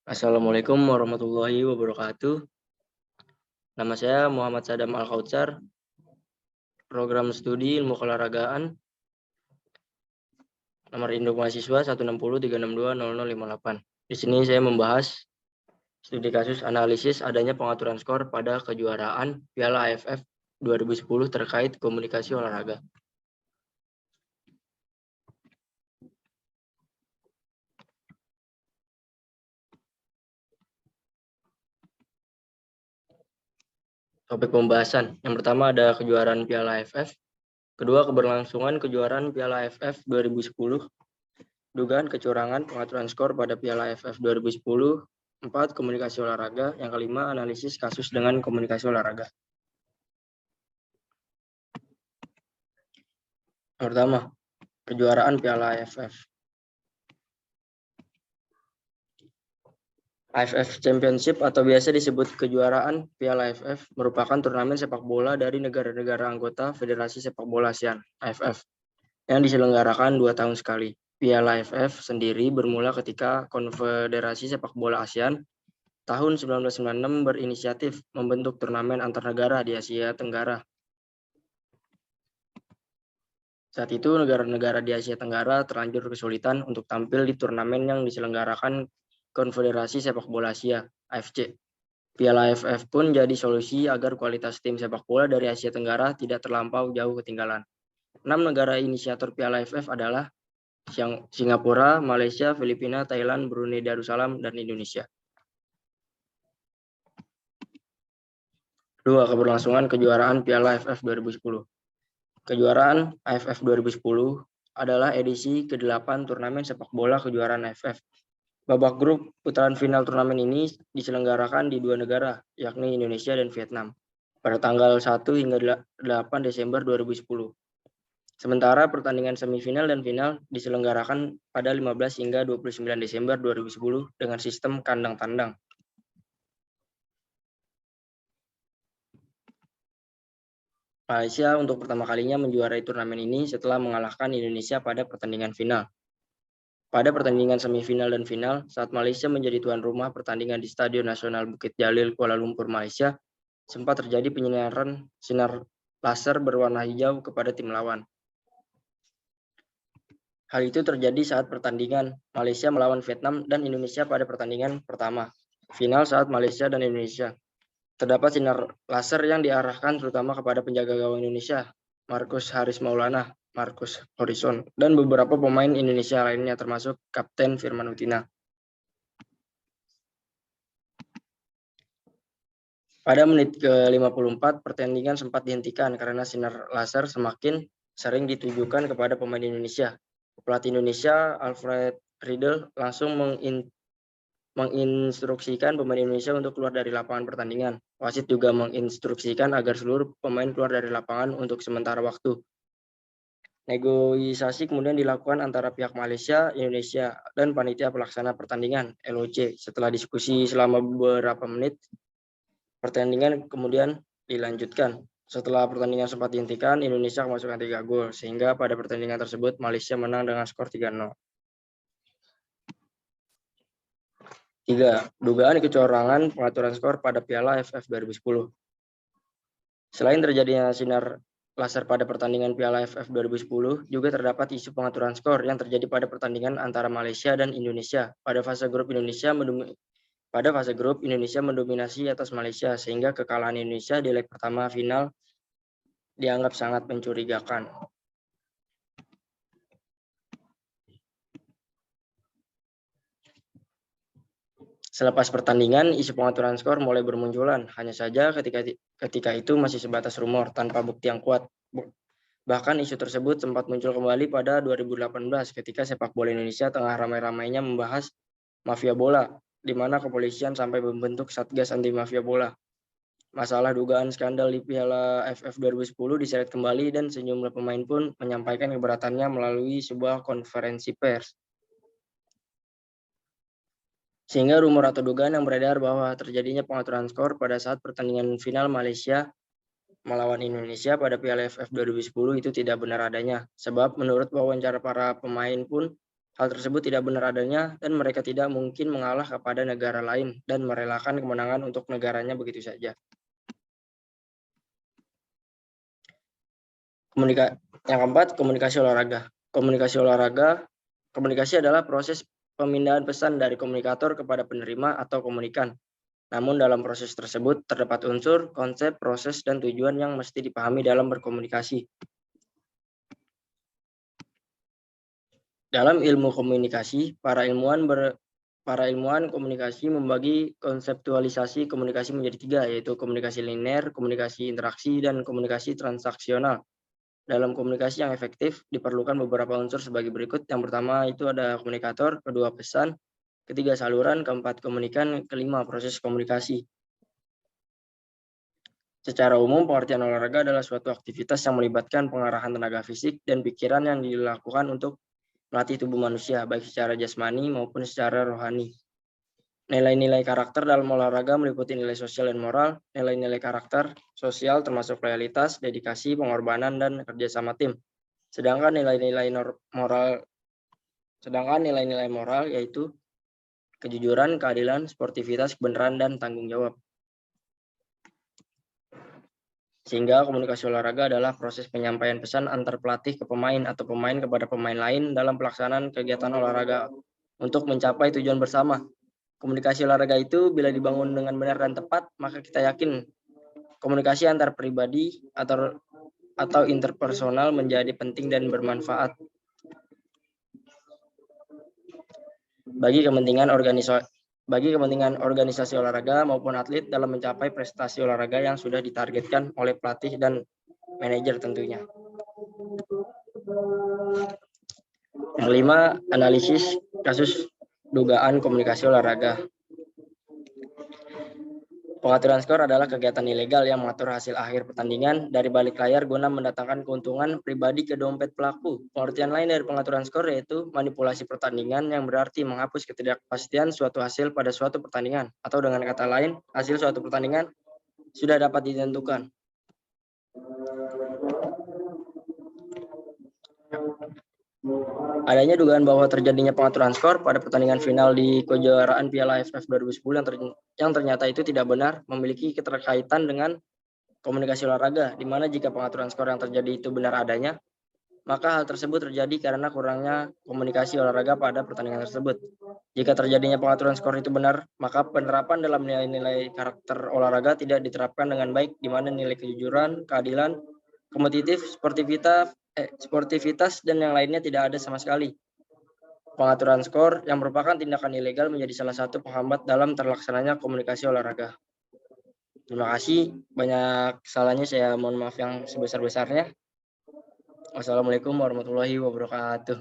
Assalamualaikum warahmatullahi wabarakatuh. Nama saya Muhammad Sadam Al-Kautsar, Program Studi Ilmu Keolahragaan, nomor induk mahasiswa 16036200058. Di sini saya membahas studi kasus analisis adanya pengaturan skor pada kejuaraan Piala AFF 2010 terkait komunikasi olahraga. Topik pembahasan. Yang pertama ada kejuaraan Piala AFF. Kedua, keberlangsungan kejuaraan Piala AFF 2010. Dugaan kecurangan pengaturan skor pada Piala AFF 2010. 4. Komunikasi olahraga. Yang kelima, analisis kasus dengan komunikasi olahraga. Yang pertama, kejuaraan Piala AFF. AFF Championship atau biasa disebut kejuaraan Piala AFF merupakan turnamen sepak bola dari negara-negara anggota Federasi Sepak Bola ASEAN (AFF) yang diselenggarakan 2 tahun sekali. Piala AFF sendiri bermula ketika Konfederasi Sepak Bola ASEAN tahun 1996 berinisiatif membentuk turnamen antar negara di Asia Tenggara. Saat itu negara-negara di Asia Tenggara terlanjur kesulitan untuk tampil di turnamen yang diselenggarakan Konfederasi Sepak Bola Asia (AFC). Piala AFF pun jadi solusi agar kualitas tim sepak bola dari Asia Tenggara tidak terlampau jauh ketinggalan. 6 negara inisiator Piala AFF adalah Singapura, Malaysia, Filipina, Thailand, Brunei Darussalam, dan Indonesia. 2. Keberlangsungan kejuaraan Piala AFF 2010. Kejuaraan AFF 2010 adalah edisi ke-8 turnamen sepak bola kejuaraan AFF. Babak grup putaran final turnamen ini diselenggarakan di 2 negara, yakni Indonesia dan Vietnam, pada tanggal 1 hingga 8 Desember 2010. Sementara pertandingan semifinal dan final diselenggarakan pada 15 hingga 29 Desember 2010 dengan sistem kandang tandang. Malaysia untuk pertama kalinya menjuarai turnamen ini setelah mengalahkan Indonesia pada pertandingan final. Pada pertandingan semifinal dan final, saat Malaysia menjadi tuan rumah pertandingan di Stadion Nasional Bukit Jalil, Kuala Lumpur, Malaysia, sempat terjadi penyinaran sinar laser berwarna hijau kepada tim lawan. Hal itu terjadi saat pertandingan Malaysia melawan Vietnam dan Indonesia pada pertandingan pertama, final saat Malaysia dan Indonesia. Terdapat sinar laser yang diarahkan terutama kepada penjaga gawang Indonesia, Marcus Haris Maulana, Marcus Horizon, dan beberapa pemain Indonesia lainnya termasuk Kapten Firman Utina. Pada menit ke-54, pertandingan sempat dihentikan karena sinar laser semakin sering ditujukan kepada pemain Indonesia. Pelatih Indonesia, Alfred Riedel, langsung menginstruksikan pemain Indonesia untuk keluar dari lapangan pertandingan. Wasit juga menginstruksikan agar seluruh pemain keluar dari lapangan untuk sementara waktu. Negosiasi kemudian dilakukan antara pihak Malaysia, Indonesia, dan panitia pelaksana pertandingan (LOC). Setelah diskusi selama beberapa menit, pertandingan kemudian dilanjutkan. Setelah pertandingan sempat dihentikan, Indonesia memasukkan 3 gol, sehingga pada pertandingan tersebut Malaysia menang dengan skor 3-0. 3. Dugaan kecurangan pengaturan skor pada Piala AFF 2010. Selain terjadinya sinar laser pada pertandingan Piala AFF 2010, juga terdapat isu pengaturan skor yang terjadi pada pertandingan antara Malaysia dan Indonesia. Pada fase grup Indonesia mendominasi atas Malaysia, sehingga kekalahan Indonesia di leg pertama final dianggap sangat mencurigakan. Selepas pertandingan, isu pengaturan skor mulai bermunculan. Hanya saja ketika itu masih sebatas rumor tanpa bukti yang kuat. Bahkan isu tersebut sempat muncul kembali pada 2018 ketika sepak bola Indonesia tengah ramai-ramainya membahas mafia bola, di mana kepolisian sampai membentuk Satgas Anti Mafia Bola. Masalah dugaan skandal di Piala AFF 2010 diseret kembali dan sejumlah pemain pun menyampaikan keberatannya melalui sebuah konferensi pers. Sehingga rumor atau dugaan yang beredar bahwa terjadinya pengaturan skor pada saat pertandingan final Malaysia melawan Indonesia pada Piala AFF 2010 itu tidak benar adanya. Sebab menurut wawancara para pemain pun, Hal tersebut tidak benar adanya dan mereka tidak mungkin mengalah kepada negara lain dan merelakan kemenangan untuk negaranya begitu saja. Yang keempat, komunikasi olahraga. Komunikasi adalah proses pemindahan pesan dari komunikator kepada penerima atau komunikan. Namun dalam proses tersebut terdapat unsur, konsep, proses, dan tujuan yang mesti dipahami dalam berkomunikasi. Dalam ilmu komunikasi, para ilmuwan komunikasi membagi konseptualisasi komunikasi menjadi 3, yaitu komunikasi linear, komunikasi interaksi, dan komunikasi transaksional. Dalam komunikasi yang efektif, diperlukan beberapa unsur sebagai berikut. Yang pertama itu ada komunikator, kedua pesan, ketiga saluran, keempat komunikan, kelima proses komunikasi. Secara umum, pengertian olahraga adalah suatu aktivitas yang melibatkan pengarahan tenaga fisik dan pikiran yang dilakukan untuk melatih tubuh manusia, baik secara jasmani maupun secara rohani. Nilai-nilai karakter dalam olahraga meliputi nilai sosial dan moral. Nilai-nilai karakter sosial termasuk loyalitas, dedikasi, pengorbanan, dan kerjasama tim. Sedangkan nilai-nilai moral yaitu kejujuran, keadilan, sportivitas, kebenaran, dan tanggung jawab. Sehingga komunikasi olahraga adalah proses penyampaian pesan antar pelatih ke pemain atau pemain kepada pemain lain dalam pelaksanaan kegiatan olahraga untuk mencapai tujuan bersama. Komunikasi olahraga itu bila dibangun dengan benar dan tepat, maka kita yakin komunikasi antar pribadi atau interpersonal menjadi penting dan bermanfaat bagi kepentingan organisasi olahraga maupun atlet dalam mencapai prestasi olahraga yang sudah ditargetkan oleh pelatih dan manajer tentunya. Yang kelima, analisis kasus dugaan komunikasi olahraga. Pengaturan skor adalah kegiatan ilegal yang mengatur hasil akhir pertandingan dari balik layar guna mendatangkan keuntungan pribadi ke dompet pelaku. Pengertian lain dari pengaturan skor yaitu manipulasi pertandingan yang berarti menghapus ketidakpastian suatu hasil pada suatu pertandingan, atau dengan kata lain, hasil suatu pertandingan sudah dapat ditentukan. Adanya dugaan bahwa terjadinya pengaturan skor pada pertandingan final di kejuaraan Piala AFF 2010 yang ternyata itu tidak benar memiliki keterkaitan dengan komunikasi olahraga, di mana jika pengaturan skor yang terjadi itu benar adanya, maka hal tersebut terjadi karena kurangnya komunikasi olahraga pada pertandingan tersebut. Jika terjadinya pengaturan skor itu benar, maka penerapan dalam nilai-nilai karakter olahraga tidak diterapkan dengan baik, di mana nilai kejujuran, keadilan, kompetitif, sportivitas, dan yang lainnya tidak ada sama sekali. Pengaturan skor yang merupakan tindakan ilegal menjadi salah satu penghambat dalam terlaksananya komunikasi olahraga. Terima kasih, banyak kesalahannya saya mohon maaf yang sebesar-besarnya. Wassalamualaikum warahmatullahi wabarakatuh.